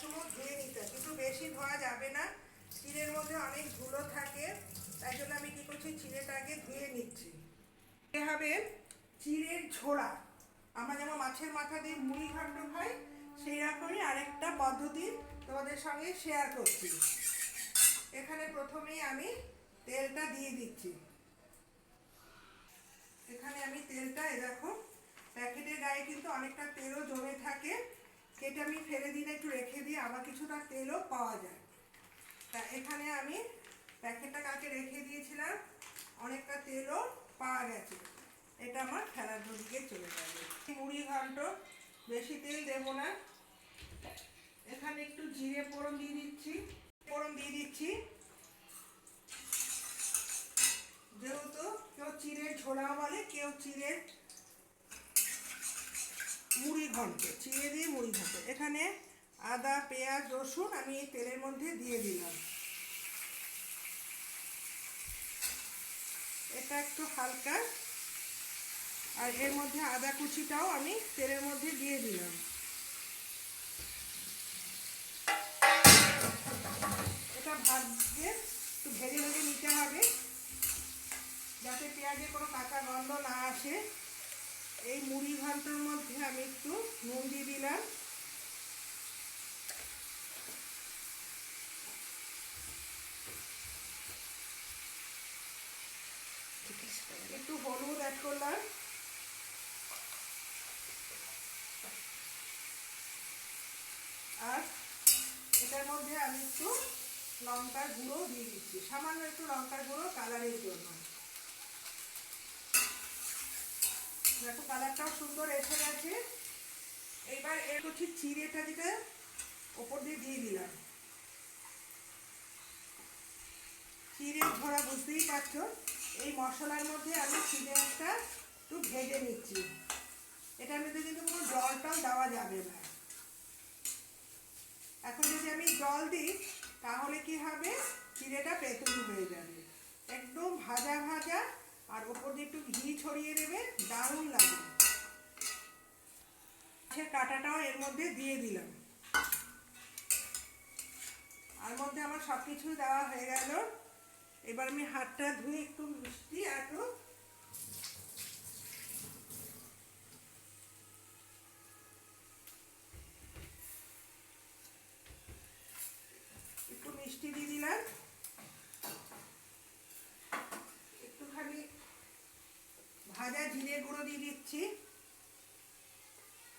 সময় ধুয়ে নিতে হয়, কিন্তু বেশি ধোয়া যাবে না, চিড়ের মধ্যে অনেক ধুলো থাকে। তাই জন্য আমি কি করছি, চিড়েটাকে ধুয়ে নিচ্ছি। হবে চিড়ের ঝোড়া। আমরা যেমন মাছের মাথা দিয়ে মুড়ি ঘন্ট খাই, সেই রকমই আরেকটা পদ্ধতি তোমাদের সঙ্গে শেয়ার করছি। এখানে প্রথমেই আমি তেলটা দিয়ে দিচ্ছি। এখানে আমি তেলটা, দেখো প্যাকেটের গায়ে কিন্তু অনেকটা তেলও জমে থাকে, সেটা আমি ফেলে দিলে একটু রেখে দিই, আবার কিছুটা তেলও পাওয়া যায়। তা এখানে আমি প্যাকেটটা কালকে রেখে দিয়েছিলাম, অনেকটা তেলও পাওয়া গেছে, এটা আমার ফেলার দিকে চলে যাবে। মুড়ি ঘন্ট, বেশি তেল দেবো না। এখানে একটু জিরে ফোড়ন দিয়ে দিচ্ছি। যেহেতু কেউ চিড়ের ঝোড়া বলে, কেউ চিড়ের মুড়ি ঘন্ট, চিড়ে দিয়ে মুড়ি ঘন্ট। এখানে আদা, পেঁয়াজ, রসুন আমি এই তেলের মধ্যে দিয়ে দিলাম। এটা একটু হালকা, আর এর মধ্যে আদা কুচিটাও আমি তেলের মধ্যে দিয়ে দিলাম। এটা একটু ভেজে নিতে হবে, যাতে পেঁয়াজের কোনো কাঁচা গন্ধ না আসে। এই মুড়ি ঘন্টর মধ্যে আমি একটু নুন দিয়ে দিলাম, একটু হলুদ অ্যাড করলাম, আর এটার মধ্যে আমি একটু লঙ্কার গুঁড়ো দিয়ে দিচ্ছি, সামান্য একটু লঙ্কার গুঁড়ো কালারের জন্য। দেখো কালারটাও সুন্দর এসে গেছে। এবার এর হচ্ছে চিড়েটা, যেটা ওপর দিয়ে দিলাম। চিড়ের ঝোড়া বুঝতেই পারছো, এই মশলার মধ্যে আমি চিড়েটা একটু ভেজে নিচ্ছি। এটার মধ্যে কিন্তু কোনো জলটাও দেওয়া যাবে না। এখন যদি আমি জল দিই তাহলে কি হবে, চিড়েটা পেতুনি হয়ে যাবে। একদম ভাজা ভাজা, আর ওপর দিয়ে একটু ঘি ছড়িয়ে দেবে, দারুণ লাগে। মাছের কাঁটাটাও এর মধ্যে দিয়ে দিলাম। আর মধ্যে আমার সব কিছু দেওয়া হয়ে গেল। এবার আমি হাতটা ধুয়ে একটু মিষ্টি একটু মিষ্টি দিয়ে দিলাম, একটুখানি ভাজা জিরে গুঁড়ো দিয়ে দিচ্ছি,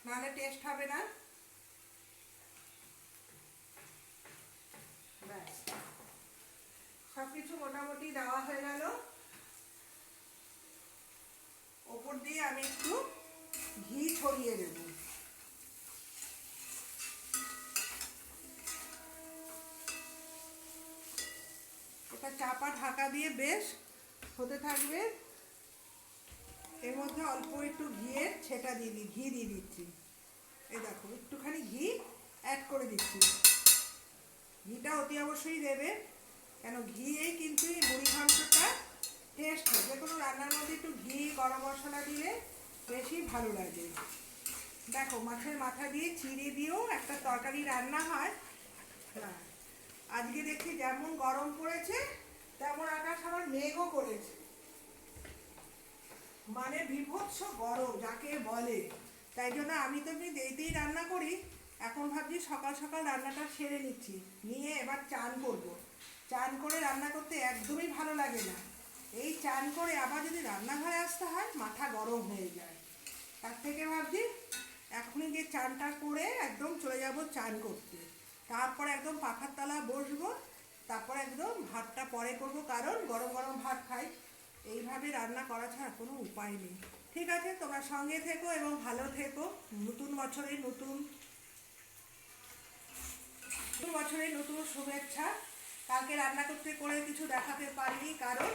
নাহলে টেস্ট হবে না। ব্যাস, সবকিছু মোটামুটি দেওয়া হয়ে গেল। ওপর দিয়ে আমি একটু ঘি ছড়িয়ে দেব। এটা চাপা ঢাকা দিয়ে বেশ হতে থাকবে। এর মধ্যে অল্প একটু ঘিয়ের ছেটা ঘি দিয়ে দিচ্ছি। এই দেখো একটুখানি ঘি অ্যাড করে দিচ্ছি। ঘিটা অতি অবশ্যই দেবে, কেন ঘিয়েই কিন্তু এই মুড়ি ঘন্টটা টেস্ট হয়। যে কোনো রান্নার মধ্যে একটু ঘি, গরম মশলা দিলে বেশি ভালো লাগে। দেখো মাছের মাথা দিয়ে চিড়ে দিয়েও একটা তরকারি রান্না হয়। আজকে দেখি যেমন গরম পড়েছে, তেমন আকাশ আবার মেঘও করেছে, মানে বিভৎস গরম যাকে বলে। তাই জন্য আমি তো দেরিতেই রান্না করি। এখন ভাবছি সকাল সকাল রান্নাটা সেরে নিচ্ছি, নিয়ে এবার চান করব। চান করে রান্না করতে একদমই ভালো লাগে না। এই চান করে আবার যদি রান্নাঘরে আসতে হয়, মাথা গরম হয়ে যায়। তার থেকে ভাবছি এখনই যে চানটা করে একদম চলে যাব চান করতে, তারপর একদম পাখার তলায় বসবো, তারপর একদম ভাতটা পরে করব, কারণ গরম গরম ভাত খাই। এইভাবে রান্না করা ছাড়া কোনো উপায় নেই। ঠিক আছে, তোমরা সঙ্গে থেকো এবং ভালো থেকো। নতুন বছরের নতুন শুভেচ্ছা। কালকে রান্না করতে করে কিছু দেখাতে পারিনি, কারণ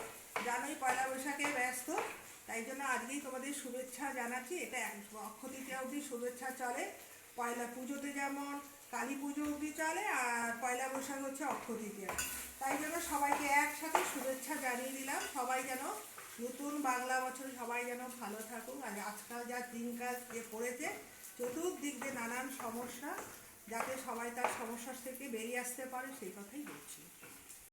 জানোই পয়লা বৈশাখে ব্যস্ত। তাই জন্য আজকেই তোমাদের শুভেচ্ছা জানাচ্ছি। এটা অক্ষয় তৃতীয়া অবধি শুভেচ্ছা চলে। পয়লা পুজোতে যেমন কালী পুজো অবধি চলে, আর পয়লা বৈশাখ হচ্ছে অক্ষয় তৃতীয়া। তাই জন্য সবাইকে একসাথে শুভেচ্ছা জানিয়ে দিলাম। সবাই যেন নতুন বাংলা বছরে সবাই যেন ভালো থাকুক। আর আজকাল যা দিনকাল পড়েছে, চতুর্দিক দিয়ে নানান সমস্যা, যাতে সবাই তার সমস্যা থেকে বেরিয়ে আসতে পারে সেই কথাই বলছি।